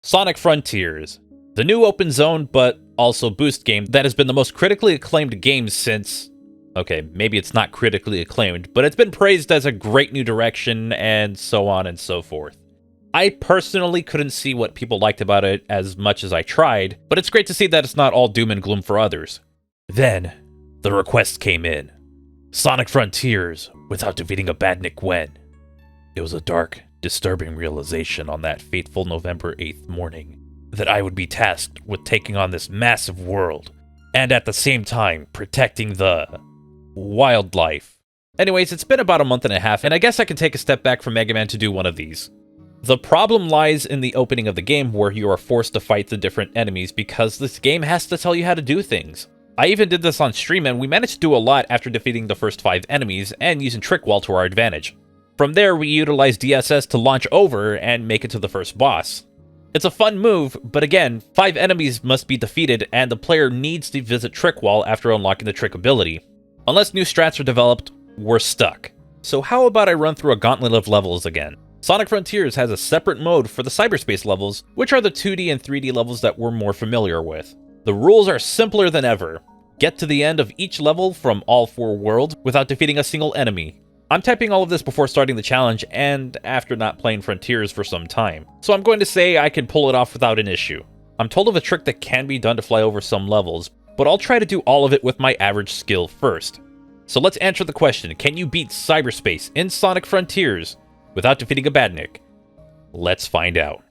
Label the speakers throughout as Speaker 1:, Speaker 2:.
Speaker 1: Sonic Frontiers, the new open zone but also boost game that has been the most critically acclaimed game since... Okay, maybe it's not critically acclaimed, but it's been praised as a great new direction and so on and so forth. I personally couldn't see what people liked about it as much as I tried, but it's great to see that it's not all doom and gloom for others. Then, the request came in. Sonic Frontiers, without defeating a Badnik when. It was a dark, disturbing realization on that fateful November 8th morning that I would be tasked with taking on this massive world, and at the same time, protecting the... wildlife. Anyways, it's been about a month and a half, and I guess I can take a step back from Mega Man to do one of these. The problem lies in the opening of the game where you are forced to fight the different enemies because this game has to tell you how to do things. I even did this on stream and we managed to do a lot after defeating the first 5 enemies and using Trick Wall to our advantage. From there, we utilized DSS to launch over and make it to the first boss. It's a fun move, but again, 5 enemies must be defeated and the player needs to visit Trick Wall after unlocking the Trick ability. Unless new strats are developed, we're stuck. So how about I run through a gauntlet of levels again? Sonic Frontiers has a separate mode for the cyberspace levels, which are the 2D and 3D levels that we're more familiar with. The rules are simpler than ever. Get to the end of each level from all 4 worlds without defeating a single enemy. I'm typing all of this before starting the challenge and after not playing Frontiers for some time, so I'm going to say I can pull it off without an issue. I'm told of a trick that can be done to fly over some levels, but I'll try to do all of it with my average skill first. So let's answer the question, can you beat cyberspace in Sonic Frontiers without defeating a Badnik? Let's find out.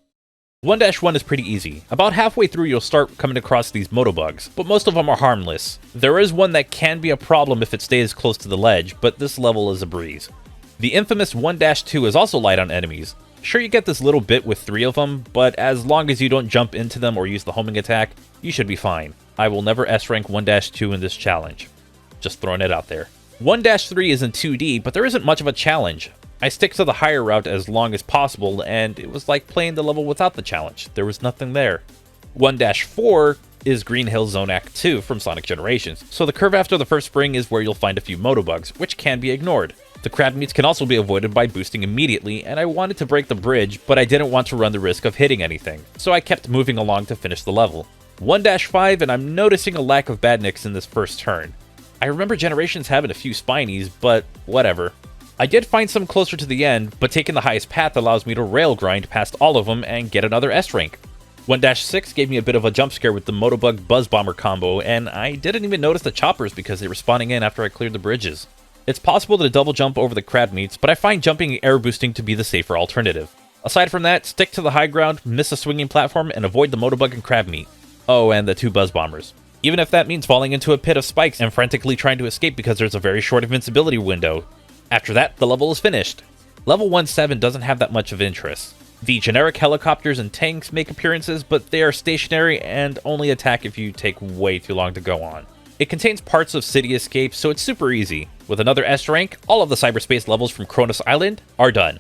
Speaker 1: 1-1 is pretty easy. About halfway through you'll start coming across these motobugs, but most of them are harmless. There is one that can be a problem if it stays close to the ledge, but this level is a breeze. The infamous 1-2 is also light on enemies. Sure, you get this little bit with 3 of them, but as long as you don't jump into them or use the homing attack, you should be fine. I will never S-rank 1-2 in this challenge. Just throwing it out there. 1-3 is in 2D, but there isn't much of a challenge. I stick to the higher route as long as possible, and it was like playing the level without the challenge. There was nothing there. 1-4 is Green Hill Zone Act 2 from Sonic Generations, so the curve after the first spring is where you'll find a few motobugs, which can be ignored. The crab meats can also be avoided by boosting immediately, and I wanted to break the bridge, but I didn't want to run the risk of hitting anything, so I kept moving along to finish the level. 1-5, and I'm noticing a lack of Badniks in this first turn. I remember Generations having a few Spinies, but whatever. I did find some closer to the end, but taking the highest path allows me to rail grind past all of them and get another S rank. 1-6 gave me a bit of a jump scare with the Motobug Buzz Bomber combo, and I didn't even notice the choppers because they were spawning in after I cleared the bridges. It's possible to double jump over the crab meats, but I find jumping and air boosting to be the safer alternative. Aside from that, stick to the high ground, miss a swinging platform, and avoid the Motobug and crab meat. Oh, and the 2 Buzz Bombers. Even if that means falling into a pit of spikes and frantically trying to escape because there's a very short invincibility window. After that, the level is finished. Level 1-7 doesn't have that much of interest. The generic helicopters and tanks make appearances, but they are stationary and only attack if you take way too long to go on. It contains parts of City Escape, so it's super easy. With another S rank, all of the cyberspace levels from Kronos Island are done.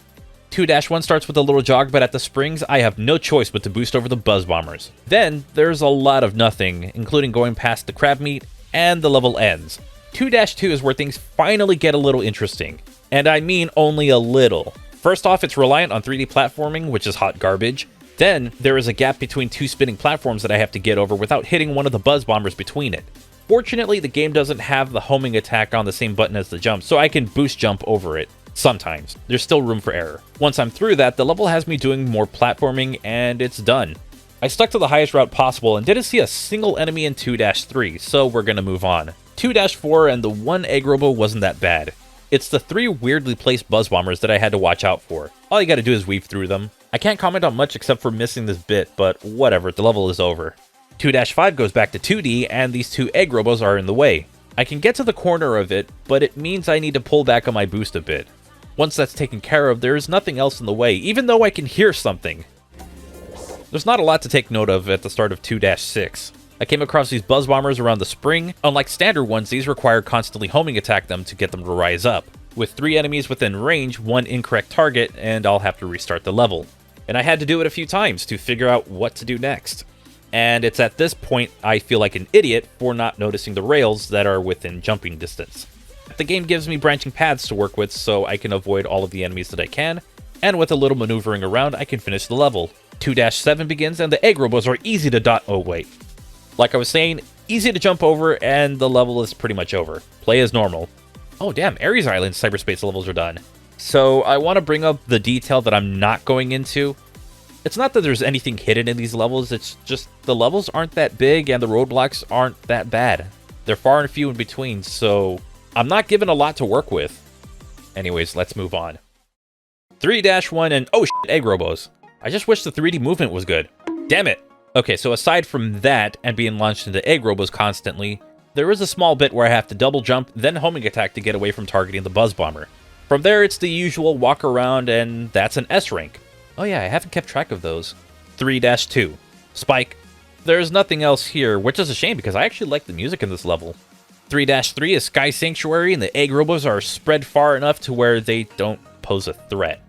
Speaker 1: 2-1 starts with a little jog, but at the springs, I have no choice but to boost over the Buzz Bombers. Then, there's a lot of nothing, including going past the crab meat, and the level ends. 2-2 is where things finally get a little interesting. And I mean only a little. First off, it's reliant on 3D platforming, which is hot garbage. Then, there is a gap between 2 spinning platforms that I have to get over without hitting one of the Buzz Bombers between it. Fortunately, the game doesn't have the homing attack on the same button as the jump, so I can boost jump over it. Sometimes. There's still room for error. Once I'm through that, the level has me doing more platforming, and it's done. I stuck to the highest route possible and didn't see a single enemy in 2-3, so we're gonna move on. 2-4 and the 1 egg robo wasn't that bad. It's the 3 weirdly placed Buzz Bombers that I had to watch out for. All you gotta do is weave through them. I can't comment on much except for missing this bit, but whatever, the level is over. 2-5 goes back to 2D, and these 2 egg robos are in the way. I can get to the corner of it, but it means I need to pull back on my boost a bit. Once that's taken care of, there is nothing else in the way, even though I can hear something. There's not a lot to take note of at the start of 2-6. I came across these Buzz Bombers around the spring. Unlike standard ones, these require constantly homing attack them to get them to rise up. With 3 enemies within range, 1 incorrect target, and I'll have to restart the level. And I had to do it a few times to figure out what to do next. And it's at this point I feel like an idiot for not noticing the rails that are within jumping distance. The game gives me branching paths to work with so I can avoid all of the enemies that I can, And with a little maneuvering around, I can finish the level. 2-7 begins, and the egg robos are easy to dot. Oh, wait. Like I was saying, easy to jump over, and the level is pretty much over. Play as normal. Oh, damn, Ares Island cyberspace levels are done. So I want to bring up the detail that I'm not going into. It's not that there's anything hidden in these levels, it's just the levels aren't that big and the roadblocks aren't that bad. They're far and few in between, so I'm not given a lot to work with. Anyways, let's move on. 3-1 and oh shit, egg robos. I just wish the 3D movement was good. Damn it. Okay, so aside from that and being launched into egg robos constantly, there is a small bit where I have to double jump, then homing attack to get away from targeting the buzz bomber. From there, it's the usual walk around, and that's an S rank. Oh yeah, I haven't kept track of those. 3-2. Spike. There's nothing else here, which is a shame because I actually like the music in this level. 3-3 is Sky Sanctuary, and the egg robos are spread far enough to where they don't pose a threat.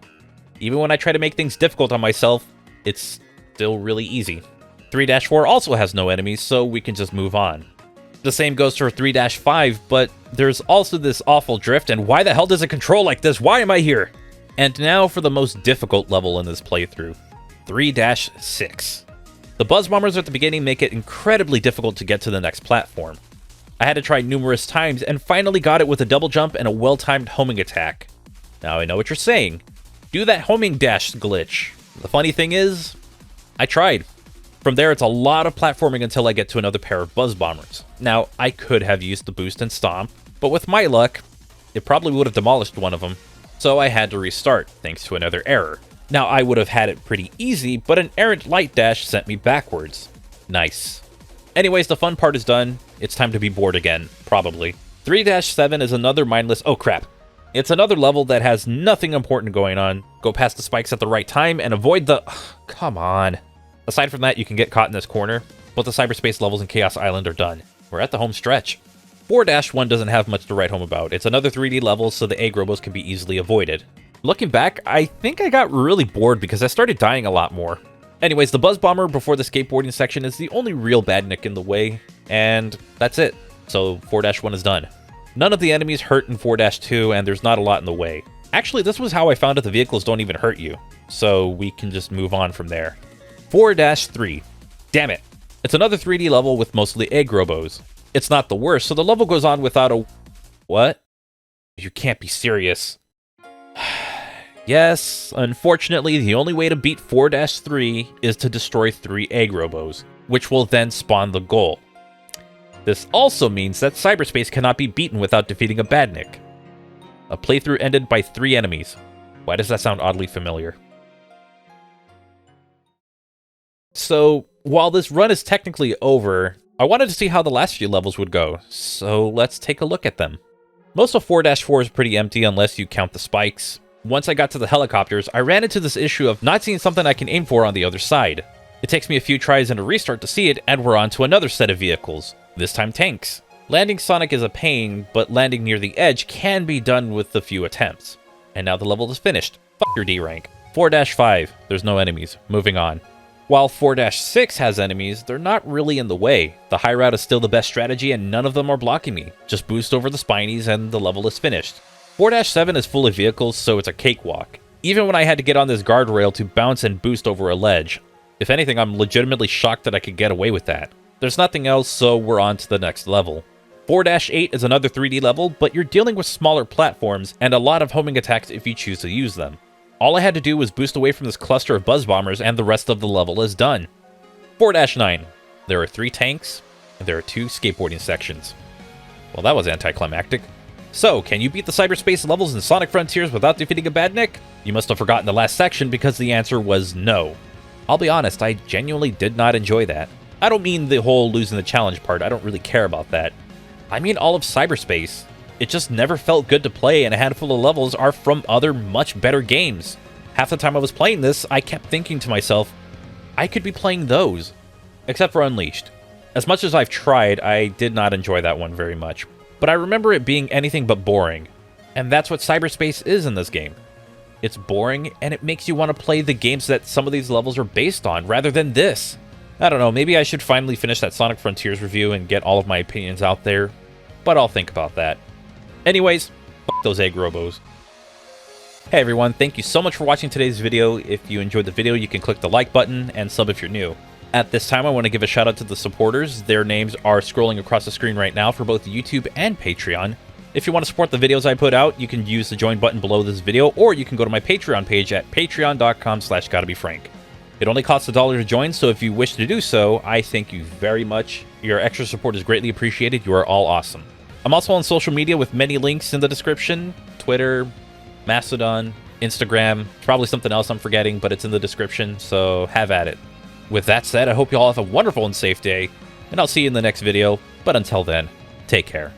Speaker 1: Even when I try to make things difficult on myself, it's still really easy. 3-4 also has no enemies, so we can just move on. The same goes for 3-5, but there's also this awful drift, and why the hell does it control like this? Why am I here? And now for the most difficult level in this playthrough, 3-6. The buzz bombers at the beginning make it incredibly difficult to get to the next platform. I had to try numerous times and finally got it with a double jump and a well-timed homing attack. Now I know what you're saying. Do that homing dash glitch. The funny thing is, I tried. From there, it's a lot of platforming until I get to another pair of buzz bombers. Now, I could have used the boost and stomp, but with my luck, it probably would have demolished one of them. So I had to restart, thanks to another error. Now, I would have had it pretty easy, but an errant light dash sent me backwards. Nice. Anyways, the fun part is done. It's time to be bored again, probably. 3-7 is another mindless... Oh, crap. It's another level that has nothing important going on. Go past the spikes at the right time and avoid the... Come on. Aside from that, you can get caught in this corner, but the cyberspace levels in Chaos Island are done. We're at the home stretch. 4-1 doesn't have much to write home about. It's another 3D level, so the egg robos can be easily avoided. Looking back, I think I got really bored because I started dying a lot more. Anyways, the buzz bomber before the skateboarding section is the only real badnik in the way, and that's it. So 4-1 is done. None of the enemies hurt in 4-2, and there's not a lot in the way. Actually, this was how I found out the vehicles don't even hurt you, so we can just move on from there. 4-3. Damn it. It's another 3D level with mostly egg robos. It's not the worst, so the level goes on without a... What? You can't be serious. Yes, unfortunately, the only way to beat 4-3 is to destroy 3 egg robos, which will then spawn the goal. This also means that cyberspace cannot be beaten without defeating a badnik. A playthrough ended by 3 enemies. Why does that sound oddly familiar? So, while this run is technically over, I wanted to see how the last few levels would go, so let's take a look at them. Most of 4-4 is pretty empty unless you count the spikes. Once I got to the helicopters, I ran into this issue of not seeing something I can aim for on the other side. It takes me a few tries and a restart to see it, and we're on to another set of vehicles, this time tanks. Landing Sonic is a pain, but landing near the edge can be done with a few attempts. And now the level is finished. Fuck your D rank. 4-5, there's no enemies. Moving on. While 4-6 has enemies, they're not really in the way. The high route is still the best strategy and none of them are blocking me. Just boost over the spinies and the level is finished. 4-7 is full of vehicles, so it's a cakewalk. Even when I had to get on this guardrail to bounce and boost over a ledge. If anything, I'm legitimately shocked that I could get away with that. There's nothing else, so we're on to the next level. 4-8 is another 3D level, but you're dealing with smaller platforms and a lot of homing attacks if you choose to use them. All I had to do was boost away from this cluster of buzz bombers and the rest of the level is done. 4-9. There are 3 tanks, and there are 2 skateboarding sections. Well, that was anticlimactic. So, can you beat the cyberspace levels in Sonic Frontiers without defeating a badnik? You must have forgotten the last section because the answer was no. I'll be honest, I genuinely did not enjoy that. I don't mean the whole losing the challenge part, I don't really care about that. I mean all of cyberspace. It just never felt good to play, and a handful of levels are from other much better games. Half the time I was playing this, I kept thinking to myself, I could be playing those. Except for Unleashed. As much as I've tried, I did not enjoy that one very much. But I remember it being anything but boring. And that's what cyberspace is in this game. It's boring, and it makes you want to play the games that some of these levels are based on, rather than this. I don't know, maybe I should finally finish that Sonic Frontiers review and get all of my opinions out there. But I'll think about that. Anyways, f*** those egg robos. Hey everyone, thank you so much for watching today's video. If you enjoyed the video, you can click the like button and sub if you're new. At this time, I want to give a shout out to the supporters. Their names are scrolling across the screen right now for both YouTube and Patreon. If you want to support the videos I put out, you can use the join button below this video, or you can go to my Patreon page at patreon.com/GottaBeFrank. It only costs $1 to join, so if you wish to do so, I thank you very much. Your extra support is greatly appreciated. You are all awesome. I'm also on social media with many links in the description. Twitter, Mastodon, Instagram, probably something else I'm forgetting, but it's in the description, so have at it. With that said, I hope you all have a wonderful and safe day, and I'll see you in the next video, but until then, take care.